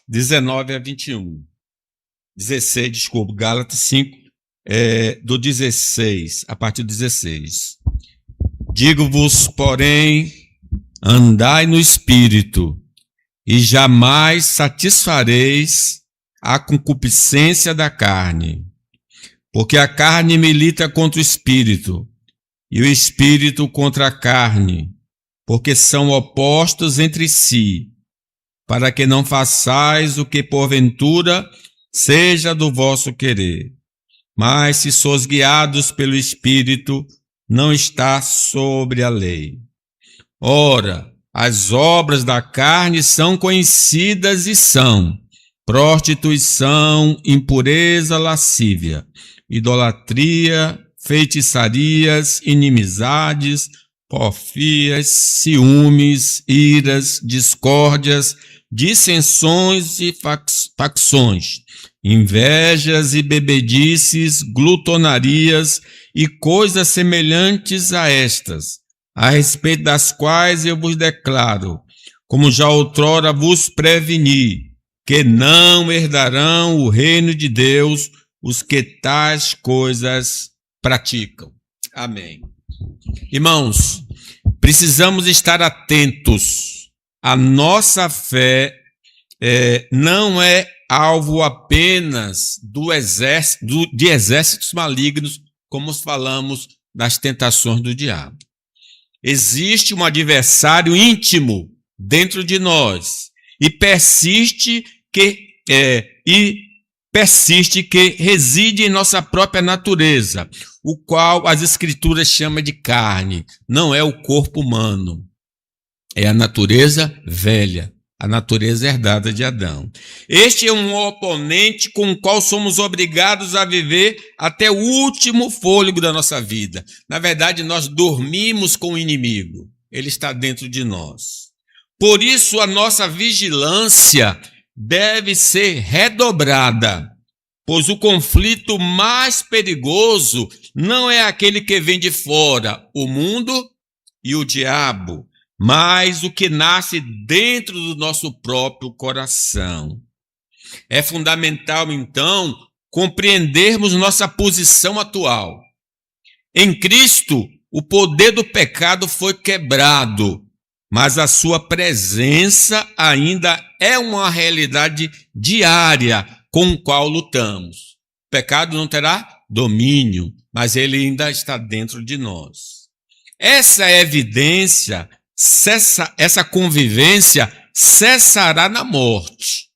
19 a 21. 16, desculpa, Gálatas 5, do 16, a partir do 16. Digo-vos, porém, andai no Espírito, e jamais satisfareis a concupiscência da carne. Porque a carne milita contra o Espírito, e o Espírito contra a carne, porque são opostos entre si, para que não façais o que porventura seja do vosso querer. Mas se sois guiados pelo Espírito, não está sobre a lei. Ora, as obras da carne são conhecidas e são prostituição, impureza, lascívia, idolatria, feitiçarias, inimizades, porfias, ciúmes, iras, discórdias, dissensões e facções, invejas e bebedices, glutonarias e coisas semelhantes a estas, a respeito das quais eu vos declaro, como já outrora vos preveni, que não herdarão o reino de Deus os que tais coisas praticam. Amém. Irmãos, precisamos estar atentos. A nossa fé não é alvo apenas de exércitos malignos, como falamos das tentações do diabo. Existe um adversário íntimo dentro de nós e persiste que reside em nossa própria natureza, o qual as Escrituras chamam de carne. Não é o corpo humano, é a natureza velha, a natureza herdada de Adão. Este é um oponente com o qual somos obrigados a viver até o último fôlego da nossa vida. Na verdade, nós dormimos com o inimigo. Ele está dentro de nós. Por isso, a nossa vigilância deve ser redobrada, pois o conflito mais perigoso não é aquele que vem de fora, o mundo e o diabo, mas o que nasce dentro do nosso próprio coração. É fundamental, então, compreendermos nossa posição atual. Em Cristo, o poder do pecado foi quebrado, mas a sua presença ainda é uma realidade diária com a qual lutamos. O pecado não terá domínio, mas ele ainda está dentro de nós. Essa evidência, essa convivência cessará na morte,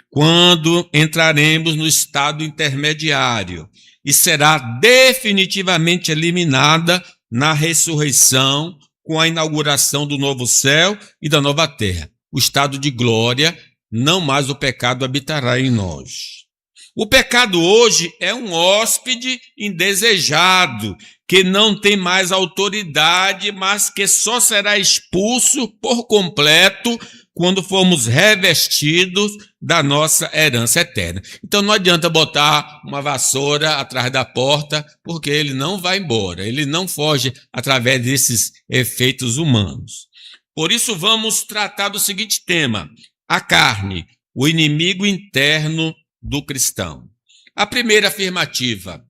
quando entraremos no estado intermediário, e será definitivamente eliminada na ressurreição, com a inauguração do novo céu e da nova terra. O estado de glória, não mais o pecado habitará em nós. O pecado hoje é um hóspede indesejado, que não tem mais autoridade, mas que só será expulso por completo quando formos revestidos da nossa herança eterna. Então não adianta botar uma vassoura atrás da porta, porque ele não vai embora, ele não foge através desses efeitos humanos. Por isso vamos tratar do seguinte tema: a carne, o inimigo interno do cristão. A primeira afirmativa: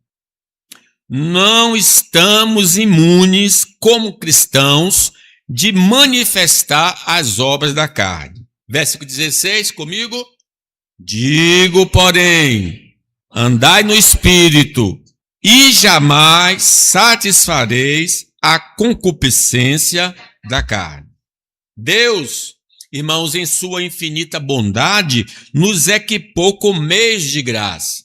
não estamos imunes como cristãos de manifestar as obras da carne. Versículo 16, comigo. Digo, porém, andai no Espírito, e jamais satisfareis a concupiscência da carne. Deus, irmãos, em sua infinita bondade, nos equipou com meios de graça.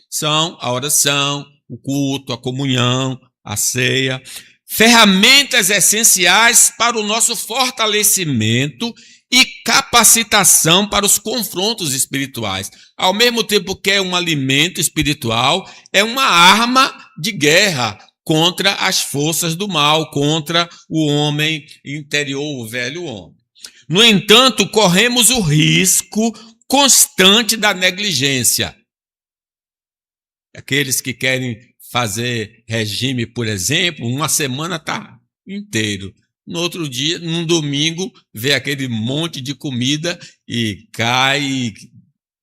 São a oração, o culto, a comunhão, a ceia, ferramentas essenciais para o nosso fortalecimento e capacitação para os confrontos espirituais. Ao mesmo tempo que é um alimento espiritual, é uma arma de guerra contra as forças do mal, contra o homem interior, o velho homem. No entanto, corremos o risco constante da negligência. Aqueles que querem fazer regime, por exemplo, uma semana está inteiro. No outro dia, num domingo, vê aquele monte de comida e cai,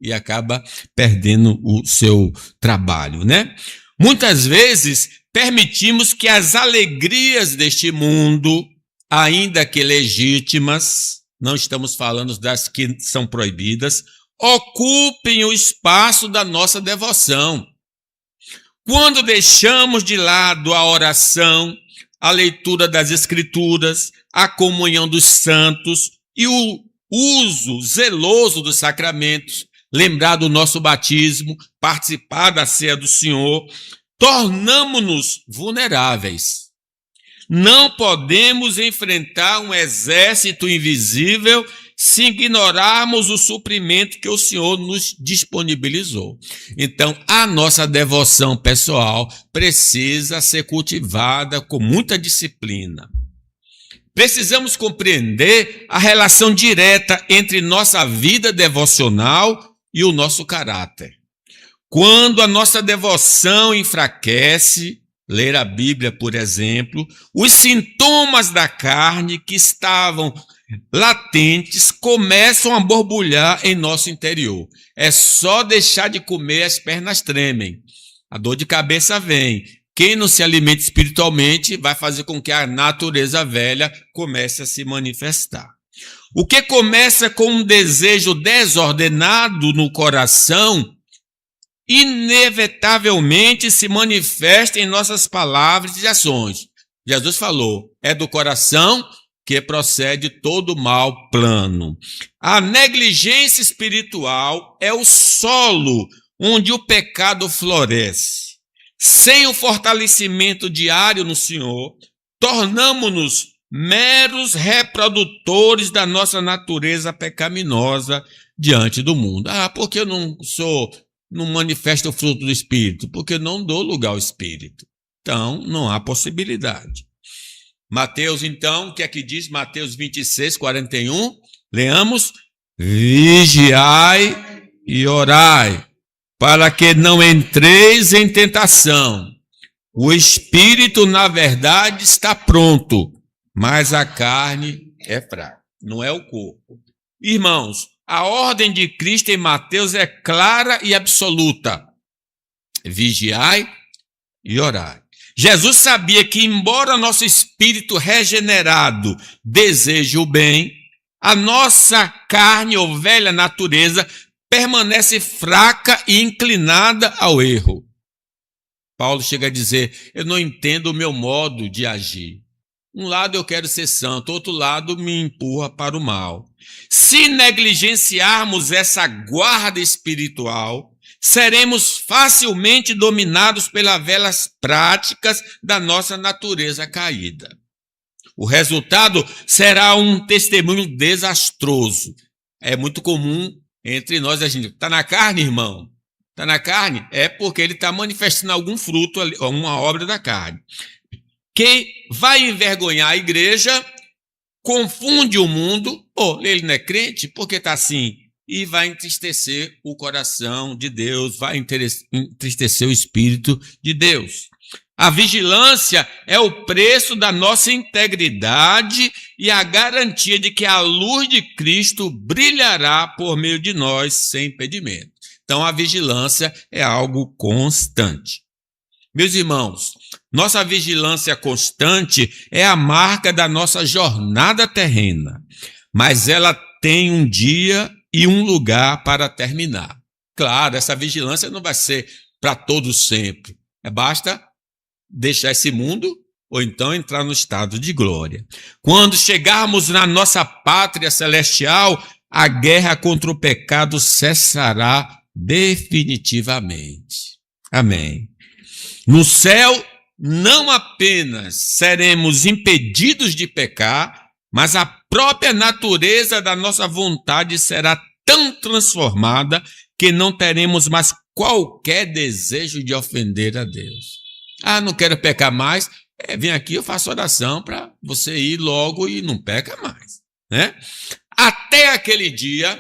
e acaba perdendo o seu trabalho, né? Muitas vezes permitimos que as alegrias deste mundo, ainda que legítimas, não estamos falando das que são proibidas, ocupem o espaço da nossa devoção. Quando deixamos de lado a oração, a leitura das Escrituras, a comunhão dos santos e o uso zeloso dos sacramentos, lembrar do nosso batismo, participar da ceia do Senhor, tornamo-nos vulneráveis. Não podemos enfrentar um exército invisível se ignorarmos o suprimento que o Senhor nos disponibilizou. Então, a nossa devoção pessoal precisa ser cultivada com muita disciplina. Precisamos compreender a relação direta entre nossa vida devocional e o nosso caráter. Quando a nossa devoção enfraquece, ler a Bíblia, por exemplo, os sintomas da carne que estavam latentes começam a borbulhar em nosso interior. É só deixar de comer, as pernas tremem. A dor de cabeça vem. Quem não se alimenta espiritualmente vai fazer com que a natureza velha comece a se manifestar. O que começa com um desejo desordenado no coração, inevitavelmente se manifesta em nossas palavras e ações. Jesus falou, é do coração que procede todo mal plano. A negligência espiritual é o solo onde o pecado floresce. Sem o fortalecimento diário no Senhor, tornamo-nos meros reprodutores da nossa natureza pecaminosa diante do mundo. Porque eu não manifesto o fruto do Espírito? Porque eu não dou lugar ao Espírito. Então, não há possibilidade. Mateus, então, o que é que diz? Mateus 26, 41. Leamos. Vigiai e orai, para que não entreis em tentação. O espírito, na verdade, está pronto, mas a carne é fraca. Não é o corpo. Irmãos, a ordem de Cristo em Mateus é clara e absoluta. Vigiai e orai. Jesus sabia que, embora nosso espírito regenerado deseje o bem, a nossa carne ou velha natureza permanece fraca e inclinada ao erro. Paulo chega a dizer, eu não entendo o meu modo de agir. Um lado eu quero ser santo, outro lado me empurra para o mal. Se negligenciarmos essa guarda espiritual, seremos facilmente dominados pelas velhas práticas da nossa natureza caída. O resultado será um testemunho desastroso. É muito comum entre nós a gente, está na carne, irmão? Está na carne? É porque ele está manifestando algum fruto, uma obra da carne. Quem vai envergonhar a igreja, confunde o mundo, ele não é crente, porque está assim, e vai entristecer o coração de Deus, vai entristecer o Espírito de Deus. A vigilância é o preço da nossa integridade e a garantia de que a luz de Cristo brilhará por meio de nós sem impedimento. Então, a vigilância é algo constante. Meus irmãos, nossa vigilância constante é a marca da nossa jornada terrena, mas ela tem um dia e um lugar para terminar. Claro, essa vigilância não vai ser para todos sempre. Basta deixar esse mundo ou então entrar no estado de glória. Quando chegarmos na nossa pátria celestial, a guerra contra o pecado cessará definitivamente. Amém. No céu, não apenas seremos impedidos de pecar, mas a própria natureza da nossa vontade será tão transformada que não teremos mais qualquer desejo de ofender a Deus. Não quero pecar mais. Vem aqui, eu faço oração para você ir logo e não peca mais, né? Até aquele dia,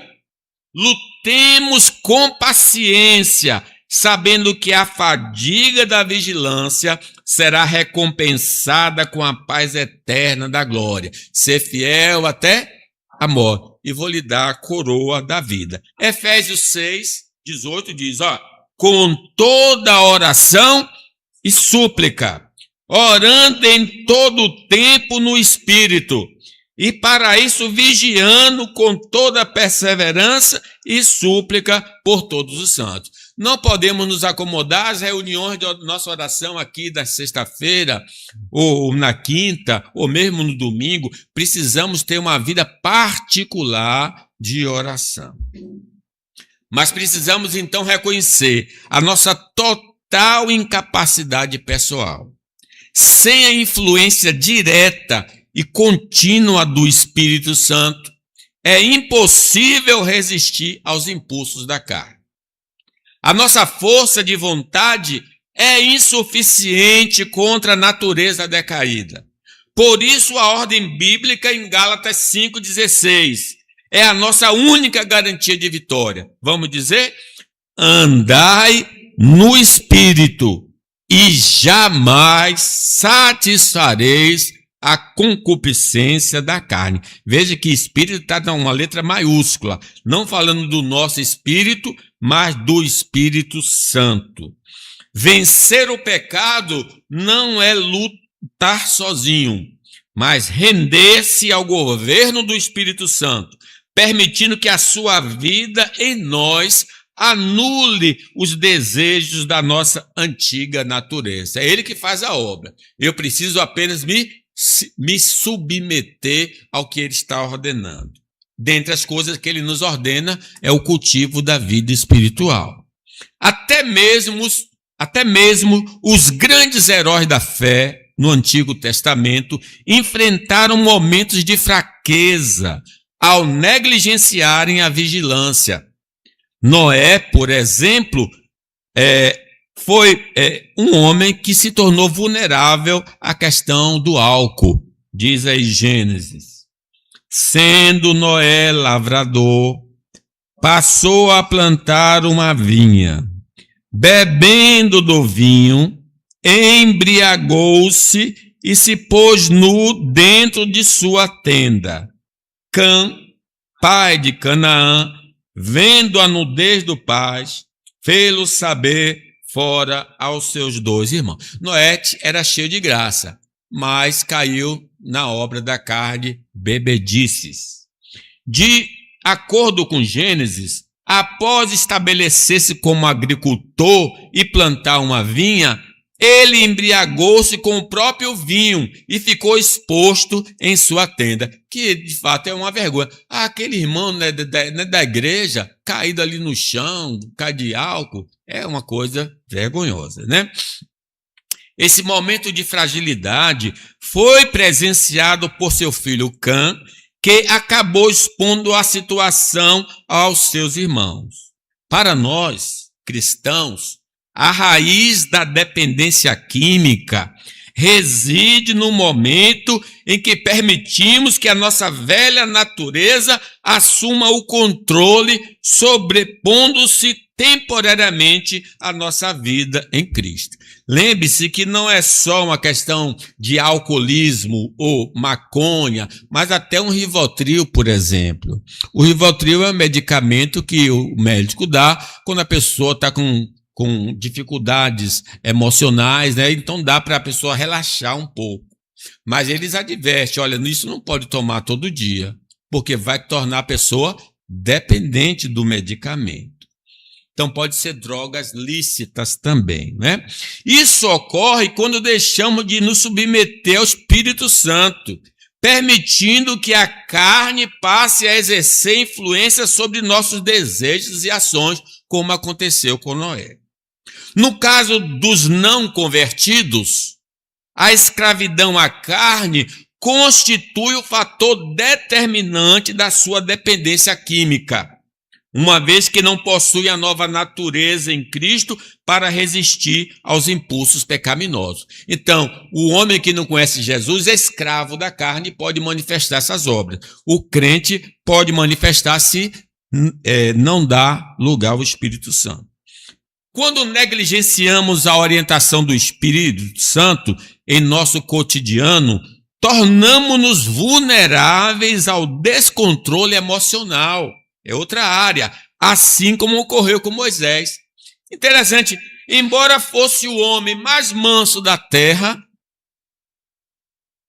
lutemos com paciência, sabendo que a fadiga da vigilância será recompensada com a paz eterna da glória. Ser fiel até a morte. e vou lhe dar a coroa da vida. Efésios 6:18 diz, com toda oração e súplica, orando em todo o tempo no Espírito, e para isso vigiando com toda perseverança e súplica por todos os santos. Não podemos nos acomodar às reuniões da nossa oração aqui da sexta-feira, ou na quinta, ou mesmo no domingo. Precisamos ter uma vida particular de oração. Mas precisamos então reconhecer a nossa total incapacidade pessoal. Sem a influência direta e contínua do Espírito Santo, é impossível resistir aos impulsos da carne. A nossa força de vontade é insuficiente contra a natureza decaída. Por isso, a ordem bíblica em Gálatas 5,16 é a nossa única garantia de vitória. Vamos dizer? Andai no Espírito e jamais satisfareis a concupiscência da carne. Veja que espírito está com uma letra maiúscula, não falando do nosso espírito, mas do Espírito Santo. Vencer o pecado não é lutar sozinho, mas render-se ao governo do Espírito Santo, permitindo que a sua vida em nós anule os desejos da nossa antiga natureza. É ele que faz a obra. Eu preciso apenas me submeter ao que ele está ordenando. Dentre as coisas que ele nos ordena é o cultivo da vida espiritual. Até mesmo os grandes heróis da fé no Antigo Testamento enfrentaram momentos de fraqueza ao negligenciarem a vigilância. Noé, por exemplo, foi um homem que se tornou vulnerável à questão do álcool, diz aí Gênesis. Sendo Noé lavrador, passou a plantar uma vinha. Bebendo do vinho, embriagou-se e se pôs nu dentro de sua tenda. Cã, pai de Canaã, vendo a nudez do pai, fê-lo saber fora aos seus 2 irmãos. Noé era cheio de graça, mas caiu na obra da carne, bebedices. De acordo com Gênesis, após estabelecer-se como agricultor e plantar uma vinha, ele embriagou-se com o próprio vinho e ficou exposto em sua tenda, que de fato é uma vergonha. Aquele irmão da igreja, caído ali no chão, cai de álcool, é uma coisa vergonhosa, né? Esse momento de fragilidade foi presenciado por seu filho Cã, que acabou expondo a situação aos seus irmãos. Para nós, cristãos, a raiz da dependência química reside no momento em que permitimos que a nossa velha natureza assuma o controle, sobrepondo-se temporariamente à nossa vida em Cristo. Lembre-se que não é só uma questão de alcoolismo ou maconha, mas até um Rivotril, por exemplo. O Rivotril é um medicamento que o médico dá quando a pessoa está com dificuldades emocionais, né? Então dá para a pessoa relaxar um pouco. Mas eles advertem, olha, isso não pode tomar todo dia, porque vai tornar a pessoa dependente do medicamento. Então pode ser drogas lícitas também, né? Isso ocorre quando deixamos de nos submeter ao Espírito Santo, permitindo que a carne passe a exercer influência sobre nossos desejos e ações, como aconteceu com Noé. No caso dos não convertidos, a escravidão à carne constitui o fator determinante da sua dependência química, uma vez que não possui a nova natureza em Cristo para resistir aos impulsos pecaminosos. Então, o homem que não conhece Jesus é escravo da carne e pode manifestar essas obras. O crente pode manifestar se não dá lugar ao Espírito Santo. Quando negligenciamos a orientação do Espírito Santo em nosso cotidiano, tornamo-nos vulneráveis ao descontrole emocional. É outra área, assim como ocorreu com Moisés. Interessante, embora fosse o homem mais manso da terra,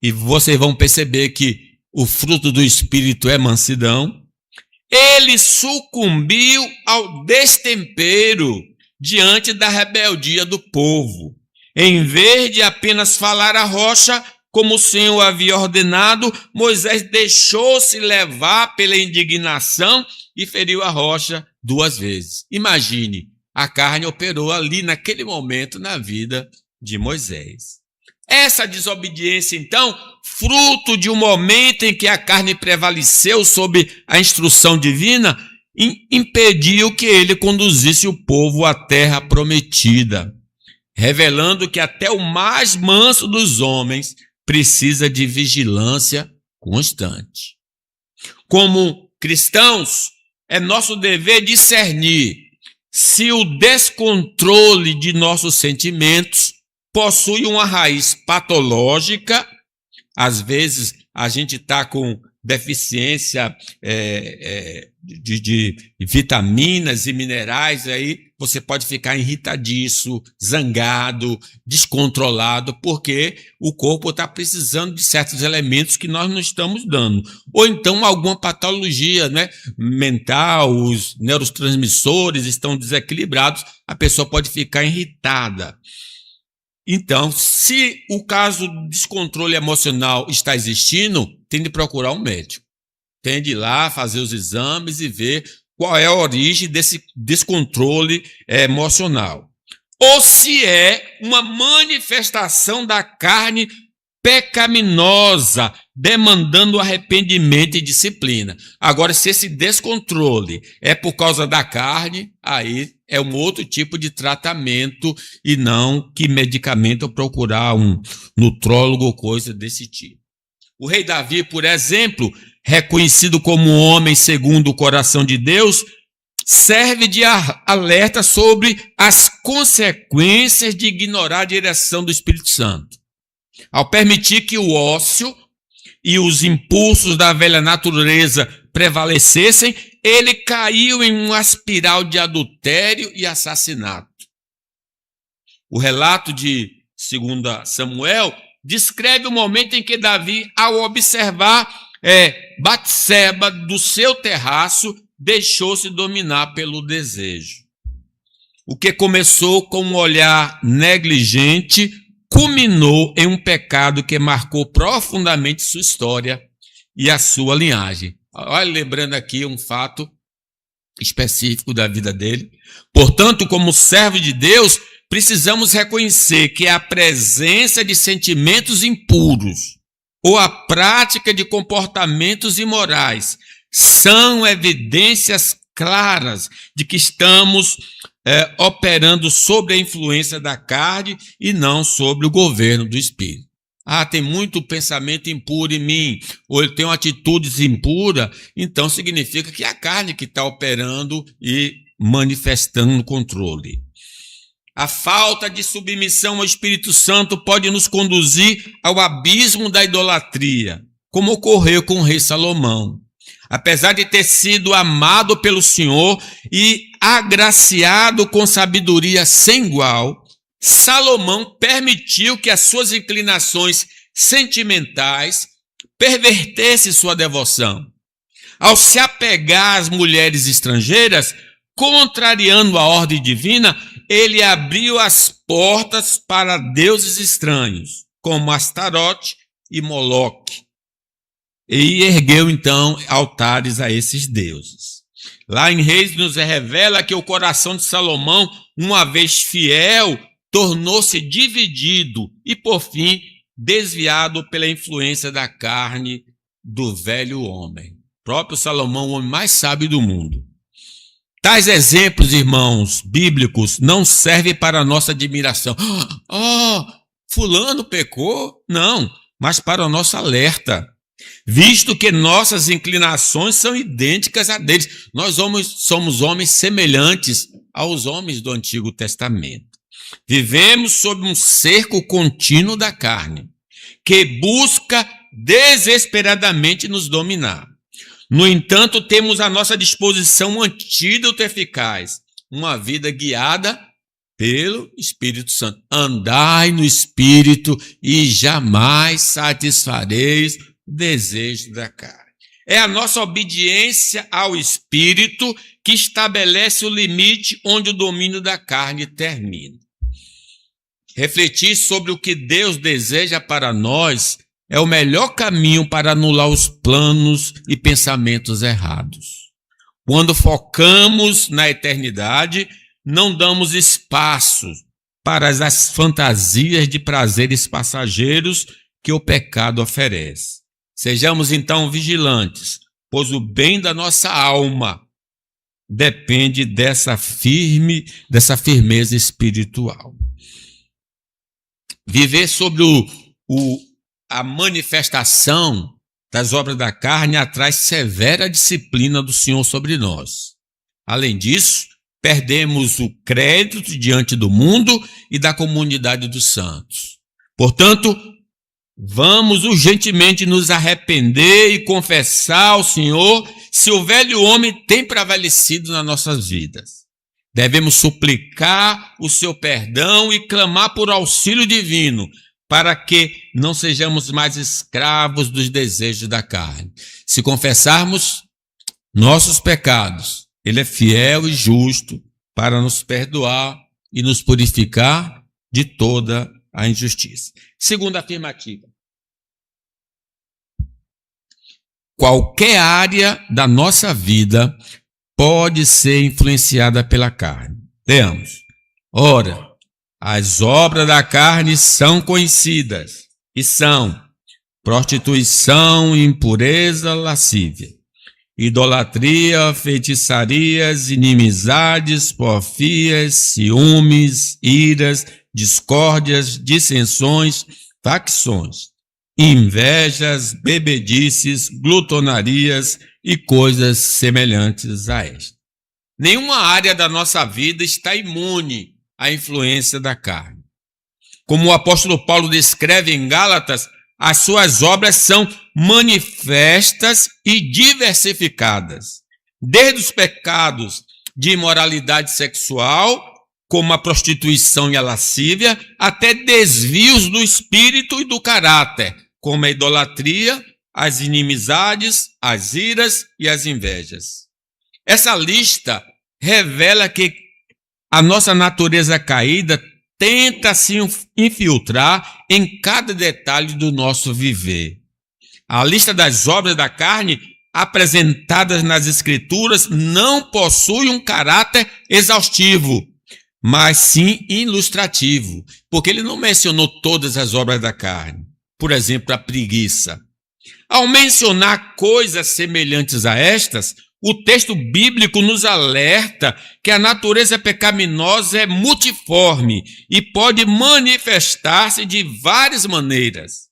e vocês vão perceber que o fruto do Espírito é mansidão, ele sucumbiu ao destempero diante da rebeldia do povo. Em vez de apenas falar à rocha, como o Senhor havia ordenado, Moisés deixou-se levar pela indignação e feriu a rocha 2 vezes. Imagine, a carne operou ali naquele momento na vida de Moisés. Essa desobediência, então, fruto de um momento em que a carne prevaleceu sob a instrução divina, impediu que ele conduzisse o povo à terra prometida, revelando que até o mais manso dos homens precisa de vigilância constante. Como cristãos, é nosso dever discernir se o descontrole de nossos sentimentos possui uma raiz patológica. Às vezes a gente está com deficiência de vitaminas e minerais, aí você pode ficar irritadiço, zangado, descontrolado, porque o corpo está precisando de certos elementos que nós não estamos dando. Ou então alguma patologia, né, mental, os neurotransmissores estão desequilibrados, a pessoa pode ficar irritada. Então, se o caso de descontrole emocional está existindo, tem de procurar um médico. Tem de ir lá fazer os exames e ver qual é a origem desse descontrole emocional. Ou se é uma manifestação da carne pecaminosa, demandando arrependimento e disciplina. Agora, se esse descontrole é por causa da carne, aí é um outro tipo de tratamento e não que medicamento procurar um nutrólogo ou coisa desse tipo. O rei Davi, por exemplo, reconhecido como um homem segundo o coração de Deus, serve de alerta sobre as consequências de ignorar a direção do Espírito Santo. Ao permitir que o ócio e os impulsos da velha natureza prevalecessem, ele caiu em uma espiral de adultério e assassinato. O relato de 2 Samuel descreve o momento em que Davi, ao observar Batseba do seu terraço, deixou-se dominar pelo desejo. O que começou com um olhar negligente culminou em um pecado que marcou profundamente sua história e a sua linhagem. Olha, lembrando aqui um fato específico da vida dele. Portanto, como servo de Deus, precisamos reconhecer que a presença de sentimentos impuros ou a prática de comportamentos imorais são evidências claras de que estamos operando sobre a influência da carne e não sobre o governo do Espírito. Tem muito pensamento impuro em mim, ou eu tenho atitudes impuras, então significa que é a carne que está operando e manifestando o controle. A falta de submissão ao Espírito Santo pode nos conduzir ao abismo da idolatria, como ocorreu com o rei Salomão. Apesar de ter sido amado pelo Senhor e agraciado com sabedoria sem igual, Salomão permitiu que as suas inclinações sentimentais pervertessem sua devoção. Ao se apegar às mulheres estrangeiras, contrariando a ordem divina, ele abriu as portas para deuses estranhos, como Astarote e Moloque, e ergueu então altares a esses deuses. Lá em Reis nos revela que o coração de Salomão, uma vez fiel, tornou-se dividido e, por fim, desviado pela influência da carne do velho homem. O próprio Salomão, o homem mais sábio do mundo. Tais exemplos, irmãos, bíblicos, não servem para a nossa admiração. Fulano pecou? Não, mas para o nosso alerta. Visto que nossas inclinações são idênticas a deles. Nós somos homens semelhantes aos homens do Antigo Testamento. Vivemos sob um cerco contínuo da carne, que busca desesperadamente nos dominar. No entanto, temos à nossa disposição um antídoto eficaz, uma vida guiada pelo Espírito Santo. Andai no Espírito e jamais satisfareis o desejo da carne. É a nossa obediência ao Espírito que estabelece o limite onde o domínio da carne termina. Refletir sobre o que Deus deseja para nós é o melhor caminho para anular os planos e pensamentos errados. Quando focamos na eternidade, não damos espaço para as fantasias de prazeres passageiros que o pecado oferece. Sejamos então vigilantes, pois o bem da nossa alma depende dessa firmeza espiritual. Viver sobre a manifestação das obras da carne atrai severa disciplina do Senhor sobre nós. Além disso, perdemos o crédito diante do mundo e da comunidade dos santos. Portanto, vamos urgentemente nos arrepender e confessar ao Senhor se o velho homem tem prevalecido nas nossas vidas. Devemos suplicar o seu perdão e clamar por auxílio divino, para que não sejamos mais escravos dos desejos da carne. Se confessarmos nossos pecados, Ele é fiel e justo para nos perdoar e nos purificar de toda a injustiça. Segunda afirmativa. Qualquer área da nossa vida pode ser influenciada pela carne. Leamos. Ora, as obras da carne são conhecidas e são prostituição, impureza, lascívia, idolatria, feitiçarias, inimizades, porfias, ciúmes, iras, discórdias, dissensões, facções, invejas, bebedices, glutonarias e coisas semelhantes a esta. Nenhuma área da nossa vida está imune à influência da carne. Como o apóstolo Paulo descreve em Gálatas, as suas obras são manifestas e diversificadas, desde os pecados de imoralidade sexual, como a prostituição e a lascívia, até desvios do espírito e do caráter, como a idolatria, as inimizades, as iras e as invejas. Essa lista revela que a nossa natureza caída tenta se infiltrar em cada detalhe do nosso viver. A lista das obras da carne apresentadas nas Escrituras não possui um caráter exaustivo, mas sim ilustrativo, porque ele não mencionou todas as obras da carne. Por exemplo, a preguiça. Ao mencionar coisas semelhantes a estas, o texto bíblico nos alerta que a natureza pecaminosa é multiforme e pode manifestar-se de várias maneiras,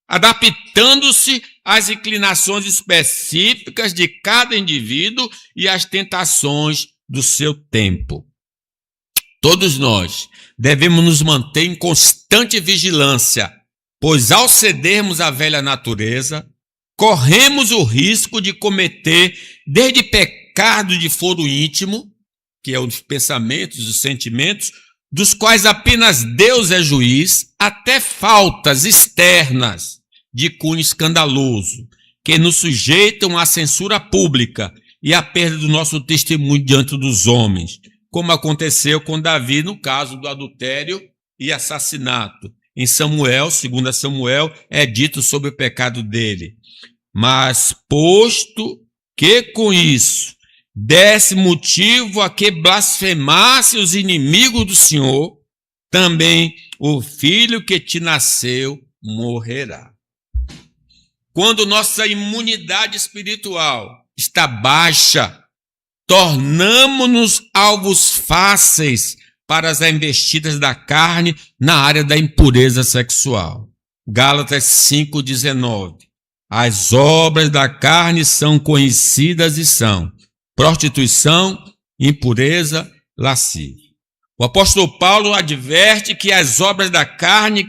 adaptando-se às inclinações específicas de cada indivíduo e às tentações do seu tempo. Todos nós devemos nos manter em constante vigilância, pois ao cedermos à velha natureza, corremos o risco de cometer desde pecado de foro íntimo, que é os pensamentos, os sentimentos, dos quais apenas Deus é juiz, até faltas externas de cunho escandaloso, que nos sujeitam à censura pública e à perda do nosso testemunho diante dos homens, como aconteceu com Davi no caso do adultério e assassinato. Em Samuel, 2 Samuel, é dito sobre o pecado dele. Mas posto que com isso desse motivo a que blasfemasse os inimigos do Senhor, também o filho que te nasceu morrerá. Quando nossa imunidade espiritual está baixa, tornamos-nos alvos fáceis para as investidas da carne na área da impureza sexual. Gálatas 5,19. As obras da carne são conhecidas e são prostituição, impureza, lascívia. O apóstolo Paulo adverte que as obras da carne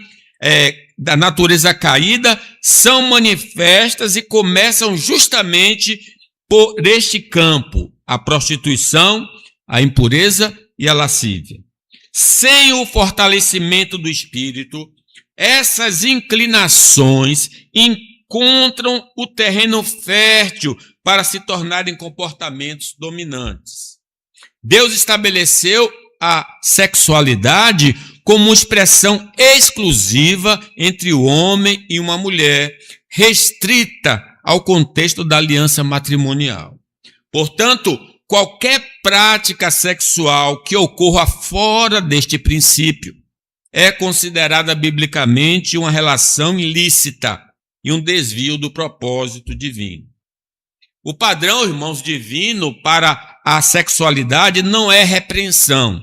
da natureza caída são manifestas e começam justamente por este campo: a prostituição, a impureza e a lascívia. Sem o fortalecimento do espírito, essas inclinações encontram o terreno fértil para se tornarem comportamentos dominantes. Deus estabeleceu a sexualidade como uma expressão exclusiva entre o homem e uma mulher, restrita ao contexto da aliança matrimonial. Portanto, qualquer prática sexual que ocorra fora deste princípio é considerada biblicamente uma relação ilícita e um desvio do propósito divino. O padrão, irmãos, divino para a sexualidade não é repreensão,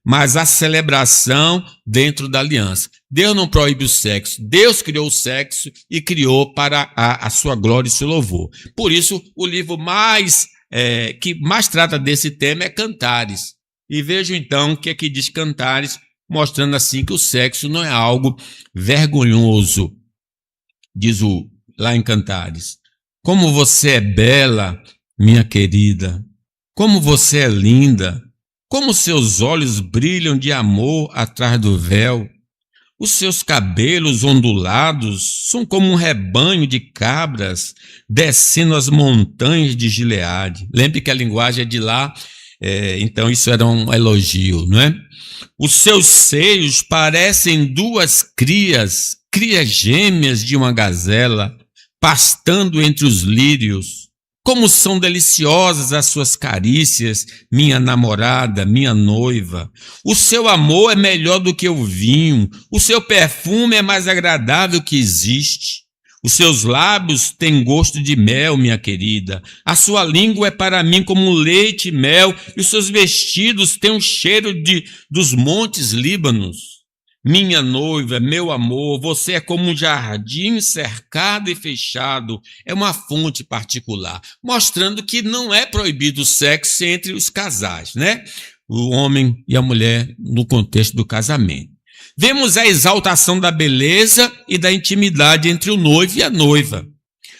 mas a celebração dentro da aliança. Deus não proíbe o sexo. Deus criou o sexo e criou para a sua glória e seu louvor. Por isso, o livro que mais trata desse tema é Cantares. E vejo então o que é que diz Cantares, mostrando assim que o sexo não é algo vergonhoso. Diz lá em Cantares: como você é bela, minha querida, como você é linda, como seus olhos brilham de amor atrás do véu. Os seus cabelos ondulados são como um rebanho de cabras descendo as montanhas de Gileade. Lembre que a linguagem é de lá, então isso era um elogio, não é? Os seus seios parecem duas crias gêmeas de uma gazela, pastando entre os lírios. Como são deliciosas as suas carícias, minha namorada, minha noiva. O seu amor é melhor do que o vinho, o seu perfume é mais agradável que existe. Os seus lábios têm gosto de mel, minha querida. A sua língua é para mim como leite e mel, e os seus vestidos têm um cheiro dos montes Líbanos. Minha noiva, meu amor, você é como um jardim cercado e fechado, é uma fonte particular, mostrando que não é proibido o sexo entre os casais, né? O homem e a mulher no contexto do casamento. Vemos a exaltação da beleza e da intimidade entre o noivo e a noiva.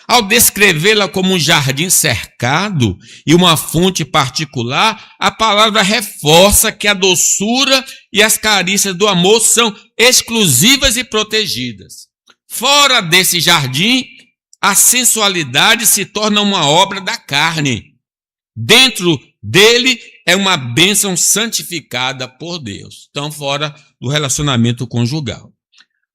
Ao descrevê-la como um jardim cercado e uma fonte particular, a palavra reforça que a doçura e as carícias do amor são exclusivas e protegidas. Fora desse jardim, a sensualidade se torna uma obra da carne. Dentro dele é uma bênção santificada por Deus. Então, fora do relacionamento conjugal.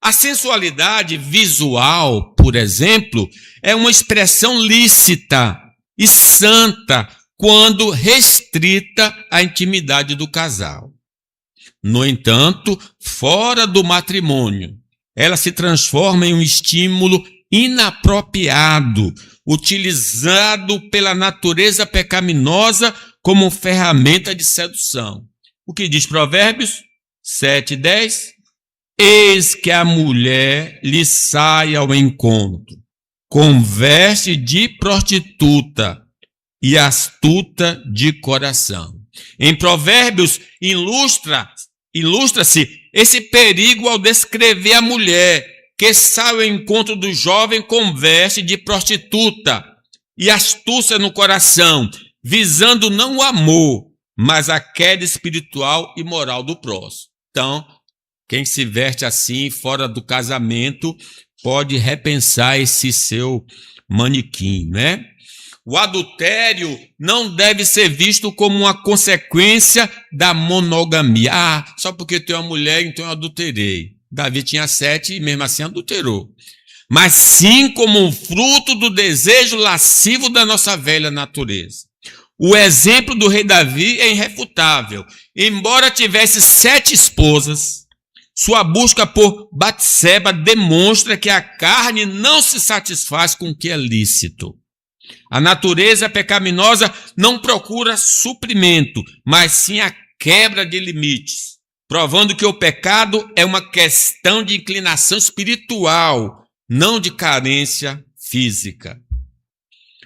A sensualidade visual, por exemplo, é uma expressão lícita e santa quando restrita à intimidade do casal. No entanto, fora do matrimônio, ela se transforma em um estímulo inapropriado, utilizado pela natureza pecaminosa como ferramenta de sedução. O que diz Provérbios 7:10? Eis que a mulher lhe sai ao encontro, com veste de prostituta e astuta de coração. Em Provérbios, ilustra-se esse perigo ao descrever a mulher que sai ao encontro do jovem com veste de prostituta e astúcia no coração, visando não o amor, mas a queda espiritual e moral do próximo. Então, quem se veste assim, fora do casamento, pode repensar esse seu manequim, né? O adultério não deve ser visto como uma consequência da monogamia. Ah, só porque tem uma mulher, então eu adulterei. Davi tinha 7 e mesmo assim adulterou. Mas sim como um fruto do desejo lascivo da nossa velha natureza. O exemplo do rei Davi é irrefutável. Embora tivesse 7 esposas, sua busca por Batseba demonstra que a carne não se satisfaz com o que é lícito. A natureza pecaminosa não procura suprimento, mas sim a quebra de limites, provando que o pecado é uma questão de inclinação espiritual, não de carência física.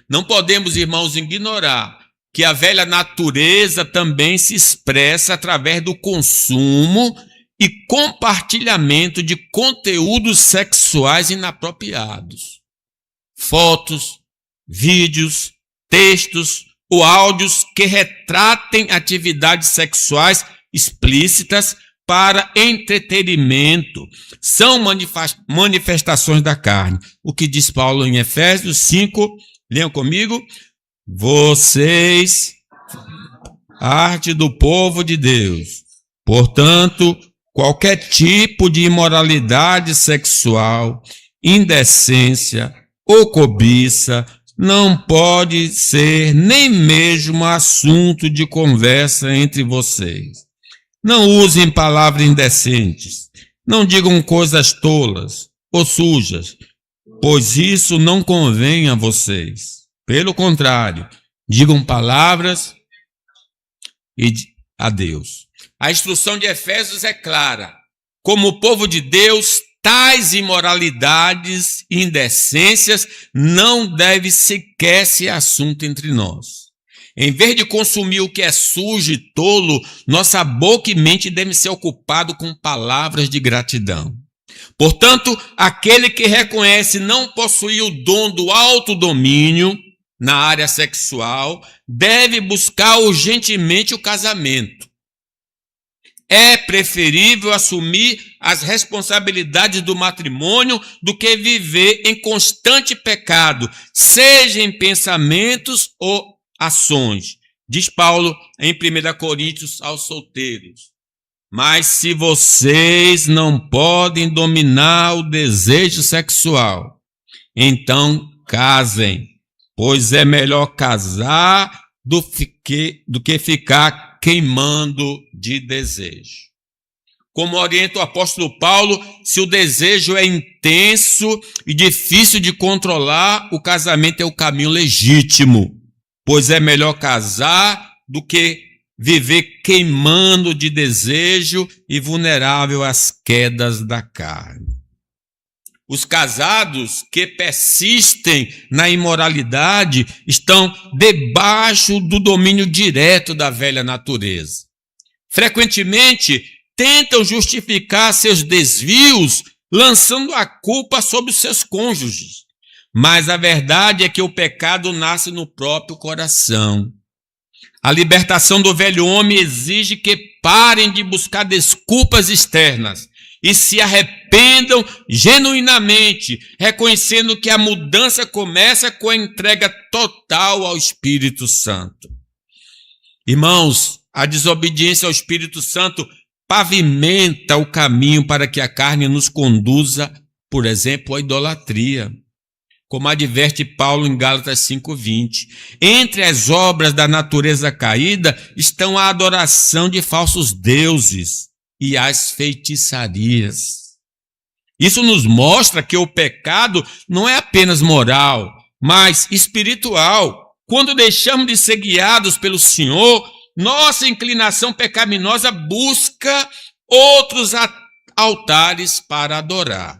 Não podemos, irmãos, ignorar que a velha natureza também se expressa através do consumo e compartilhamento de conteúdos sexuais inapropriados. Fotos, vídeos, textos ou áudios que retratem atividades sexuais explícitas para entretenimento são manifestações da carne. O que diz Paulo em Efésios 5, leiam comigo. Vocês, arte do povo de Deus. Portanto, qualquer tipo de imoralidade sexual, indecência ou cobiça não pode ser nem mesmo assunto de conversa entre vocês. Não usem palavras indecentes, não digam coisas tolas ou sujas, pois isso não convém a vocês. Pelo contrário, digam palavras a Deus. A instrução de Efésios é clara. Como o povo de Deus, tais imoralidades e indecências não devem sequer ser assunto entre nós. Em vez de consumir o que é sujo e tolo, nossa boca e mente devem ser ocupados com palavras de gratidão. Portanto, aquele que reconhece não possuir o dom do autodomínio na área sexual, deve buscar urgentemente o casamento. É preferível assumir as responsabilidades do matrimônio do que viver em constante pecado, seja em pensamentos ou ações, diz Paulo em 1 Coríntios aos solteiros. Mas se vocês não podem dominar o desejo sexual, então casem, pois é melhor casar do que ficar queimando de desejo. Como orienta o apóstolo Paulo, se o desejo é intenso e difícil de controlar, o casamento é o caminho legítimo, pois é melhor casar do que viver queimando de desejo e vulnerável às quedas da carne. Os casados que persistem na imoralidade estão debaixo do domínio direto da velha natureza. Frequentemente, tentam justificar seus desvios lançando a culpa sobre os seus cônjuges. Mas a verdade é que o pecado nasce no próprio coração. A libertação do velho homem exige que parem de buscar desculpas externas e se arrependam genuinamente, reconhecendo que a mudança começa com a entrega total ao Espírito Santo. Irmãos, a desobediência ao Espírito Santo pavimenta o caminho para que a carne nos conduza, por exemplo, à idolatria. Como adverte Paulo em Gálatas 5:20. Entre as obras da natureza caída estão a adoração de falsos deuses e as feitiçarias. Isso nos mostra que o pecado não é apenas moral, mas espiritual. Quando deixamos de ser guiados pelo Senhor, nossa inclinação pecaminosa busca outros altares para adorar.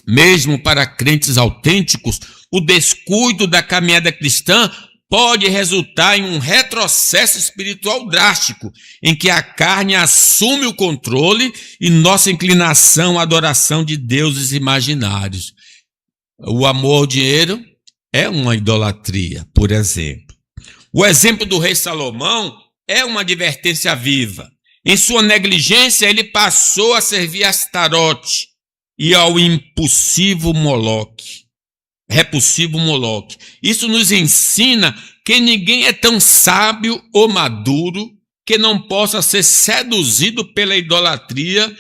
Mesmo para crentes autênticos, o descuido da caminhada cristã pode resultar em um retrocesso espiritual drástico, em que a carne assume o controle e nossa inclinação à adoração de deuses imaginários. O amor ao dinheiro é uma idolatria, por exemplo. O exemplo do rei Salomão é uma advertência viva. Em sua negligência, ele passou a servir a Astarote e ao repulsivo Moloque. Isso nos ensina que ninguém é tão sábio ou maduro que não possa ser seduzido pela idolatria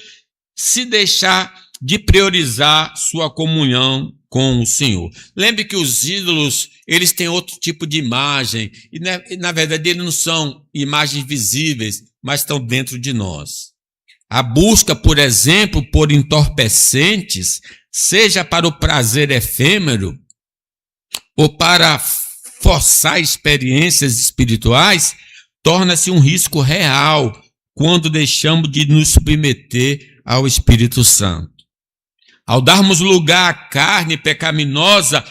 se deixar de priorizar sua comunhão com o Senhor. Lembre que os ídolos, eles têm outro tipo de imagem e na verdade eles não são imagens visíveis, mas estão dentro de nós. A busca, por exemplo, por entorpecentes, seja para o prazer efêmero ou para forçar experiências espirituais, torna-se um risco real quando deixamos de nos submeter ao Espírito Santo. Ao darmos lugar à carne pecaminosa,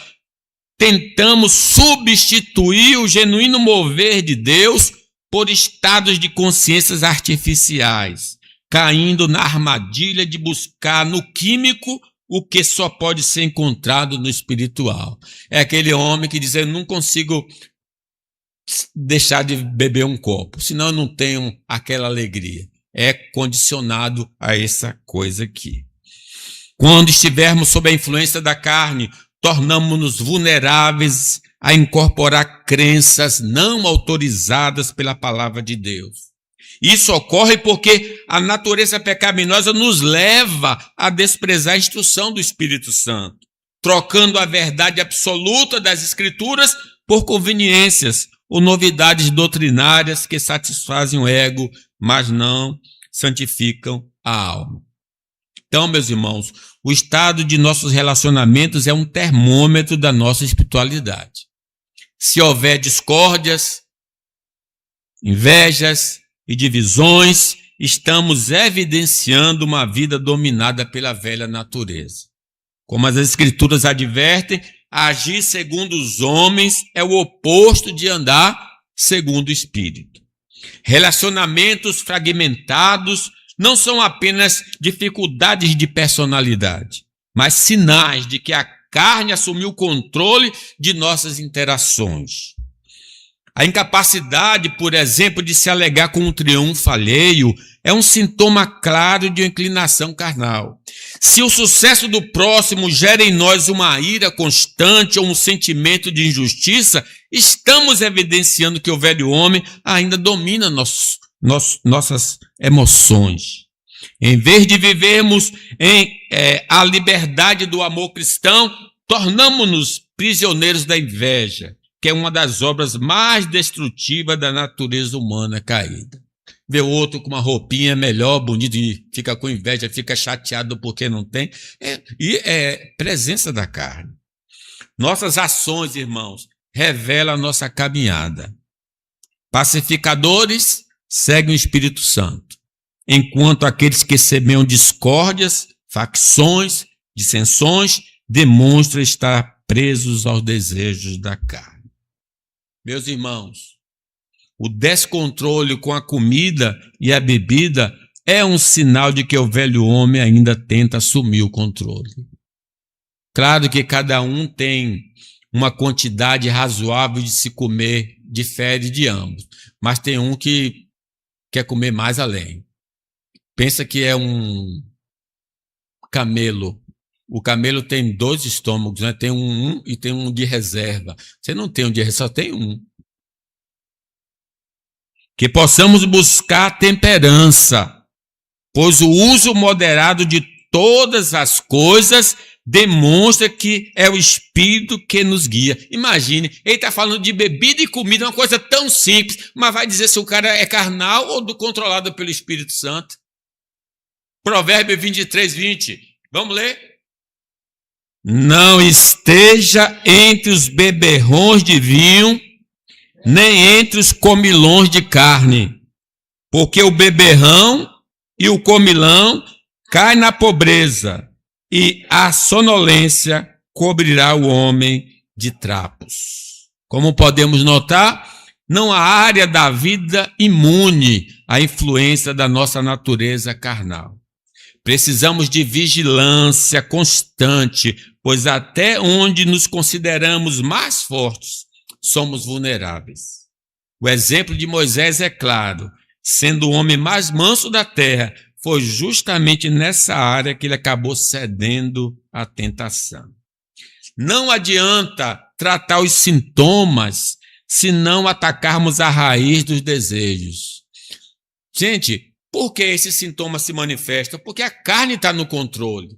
tentamos substituir o genuíno mover de Deus por estados de consciências artificiais. caindo na armadilha de buscar no químico o que só pode ser encontrado no espiritual. É aquele homem que diz, eu não consigo deixar de beber um copo, senão eu não tenho aquela alegria. É condicionado a essa coisa aqui. Quando estivermos sob a influência da carne, tornamos-nos vulneráveis a incorporar crenças não autorizadas pela palavra de Deus. Isso ocorre porque a natureza pecaminosa nos leva a desprezar a instrução do Espírito Santo, trocando a verdade absoluta das Escrituras por conveniências ou novidades doutrinárias que satisfazem o ego, mas não santificam a alma. Então, meus irmãos, o estado de nossos relacionamentos é um termômetro da nossa espiritualidade. Se houver discórdias, invejas e divisões, estamos evidenciando uma vida dominada pela velha natureza. Como as Escrituras advertem, agir segundo os homens é o oposto de andar segundo o Espírito. Relacionamentos fragmentados não são apenas dificuldades de personalidade, mas sinais de que a carne assumiu o controle de nossas interações. A incapacidade, por exemplo, de se alegar com um triunfo alheio é um sintoma claro de uma inclinação carnal. Se o sucesso do próximo gera em nós uma ira constante ou um sentimento de injustiça, estamos evidenciando que o velho homem ainda domina nossas emoções. Em vez de vivermos a liberdade do amor cristão, tornamos-nos prisioneiros da inveja, que é uma das obras mais destrutivas da natureza humana caída. Vê o outro com uma roupinha melhor, bonito, e fica com inveja, fica chateado porque não tem. É presença da carne. Nossas ações, irmãos, revelam a nossa caminhada. Pacificadores seguem o Espírito Santo, enquanto aqueles que semeiam discórdias, facções, dissensões, demonstram estar presos aos desejos da carne. Meus irmãos, o descontrole com a comida e a bebida é um sinal de que o velho homem ainda tenta assumir o controle. Claro que cada um tem uma quantidade razoável de se comer, difere de ambos, mas tem um que quer comer mais além. Pensa que é um camelo. O camelo tem 2 estômagos, né? Tem um e tem um de reserva. Você não tem um de reserva, só tem um. Que possamos buscar temperança, pois o uso moderado de todas as coisas demonstra que é o Espírito que nos guia. Imagine, ele está falando de bebida e comida, uma coisa tão simples, mas vai dizer se o cara é carnal ou controlado pelo Espírito Santo. Provérbio 23, 20. Vamos ler? Não esteja entre os beberrões de vinho, nem entre os comilões de carne, porque o beberrão e o comilão caem na pobreza, e a sonolência cobrirá o homem de trapos. Como podemos notar, não há área da vida imune à influência da nossa natureza carnal. Precisamos de vigilância constante, pois até onde nos consideramos mais fortes, somos vulneráveis. O exemplo de Moisés é claro. Sendo o homem mais manso da terra, foi justamente nessa área que ele acabou cedendo à tentação. Não adianta tratar os sintomas se não atacarmos a raiz dos desejos. Gente, por que esse sintoma se manifesta? Porque a carne está no controle.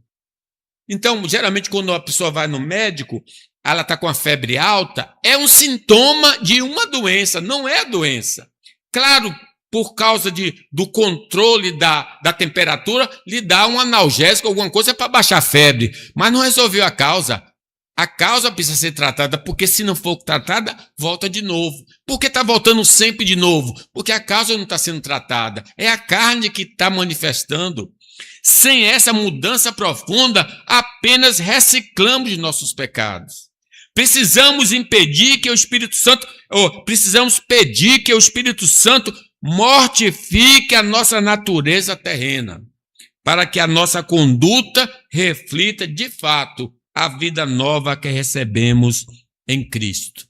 Então, geralmente, quando a pessoa vai no médico, ela está com a febre alta, é um sintoma de uma doença, não é a doença. Claro, por causa do controle da temperatura, lhe dá um analgésico, alguma coisa para baixar a febre, mas não resolveu a causa. A causa precisa ser tratada, porque se não for tratada, volta de novo. Por que está voltando sempre de novo? Porque a causa não está sendo tratada. É a carne que está manifestando. Sem essa mudança profunda, apenas reciclamos nossos pecados. Precisamos pedir que o Espírito Santo mortifique a nossa natureza terrena, para que a nossa conduta reflita de fato a vida nova que recebemos em Cristo.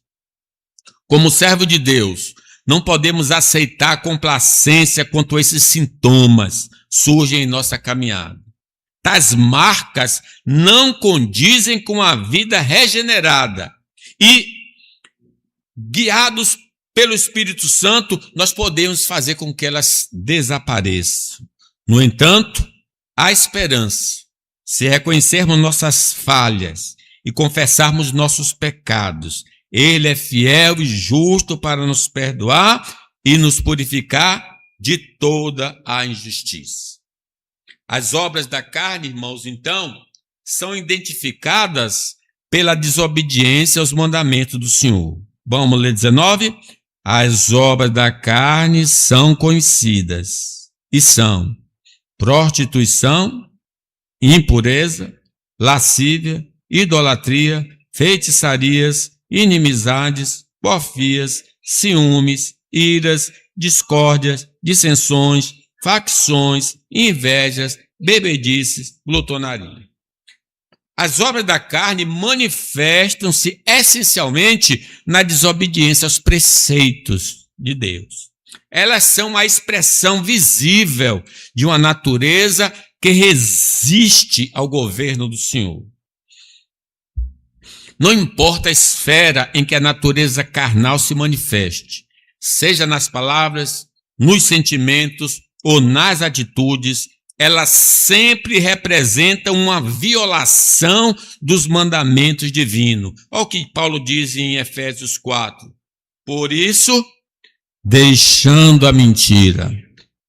Como servo de Deus, não podemos aceitar complacência quanto a esses sintomas surgem em nossa caminhada. Tais marcas não condizem com a vida regenerada e, guiados pelo Espírito Santo, nós podemos fazer com que elas desapareçam. No entanto, há esperança. Se reconhecermos nossas falhas e confessarmos nossos pecados, Ele é fiel e justo para nos perdoar e nos purificar de toda a injustiça. As obras da carne, irmãos, então, são identificadas pela desobediência aos mandamentos do Senhor. Vamos ler 19? As obras da carne são conhecidas e são prostituição, impureza, lascívia, idolatria, feitiçarias, inimizades, porfias, ciúmes, iras, discórdias, dissensões, facções, invejas, bebedices, glutonaria. As obras da carne manifestam-se essencialmente na desobediência aos preceitos de Deus. Elas são a expressão visível de uma natureza que resiste ao governo do Senhor. Não importa a esfera em que a natureza carnal se manifeste, seja nas palavras, nos sentimentos ou nas atitudes, ela sempre representa uma violação dos mandamentos divinos. Olha o que Paulo diz em Efésios 4. Por isso, deixando a mentira,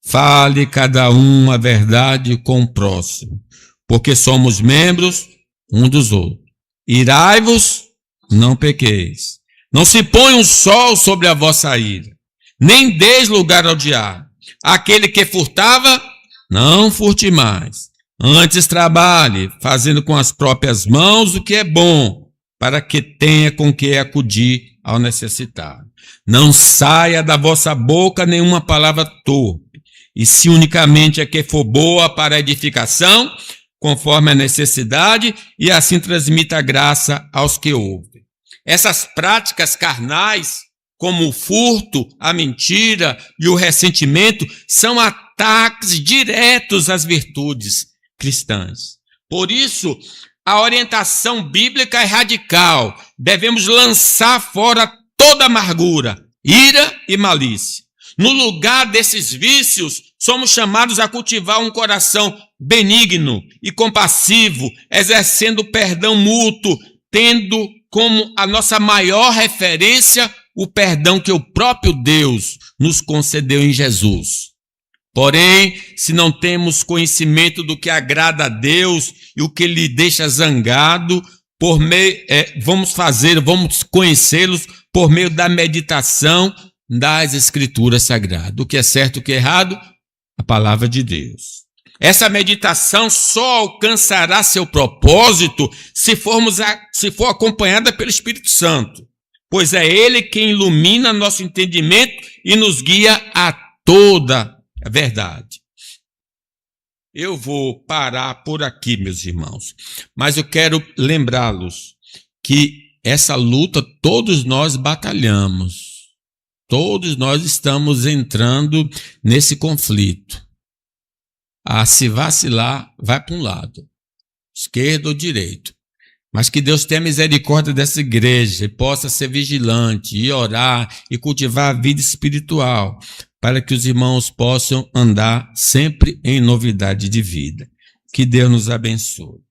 fale cada um a verdade com o próximo, porque somos membros um dos outros. Irai-vos, não pequeis. Não se ponha um sol sobre a vossa ira, nem deis lugar ao diabo. Aquele que furtava, não furte mais. Antes trabalhe, fazendo com as próprias mãos o que é bom, para que tenha com que acudir ao necessitado. Não saia da vossa boca nenhuma palavra torpe, e se unicamente a que for boa para a edificação, conforme a necessidade, e assim transmita a graça aos que ouvem. Essas práticas carnais, como o furto, a mentira e o ressentimento, são ataques diretos às virtudes cristãs. Por isso, a orientação bíblica é radical. Devemos lançar fora toda amargura, ira e malícia. No lugar desses vícios, somos chamados a cultivar um coração benigno e compassivo, exercendo perdão mútuo, tendo como a nossa maior referência o perdão que o próprio Deus nos concedeu em Jesus. Porém, se não temos conhecimento do que agrada a Deus e o que lhe deixa zangado, vamos conhecê-los por meio da meditação das Escrituras Sagradas. O que é certo e o que é errado? A palavra de Deus. Essa meditação só alcançará seu propósito se for acompanhada pelo Espírito Santo, pois é Ele quem ilumina nosso entendimento e nos guia a toda a verdade. Eu vou parar por aqui, meus irmãos, mas eu quero lembrá-los que essa luta todos nós batalhamos. Todos nós estamos entrando nesse conflito. Se vacilar, vai para um lado, esquerdo ou direito. Mas que Deus tenha misericórdia dessa igreja e possa ser vigilante e orar e cultivar a vida espiritual, para que os irmãos possam andar sempre em novidade de vida. Que Deus nos abençoe.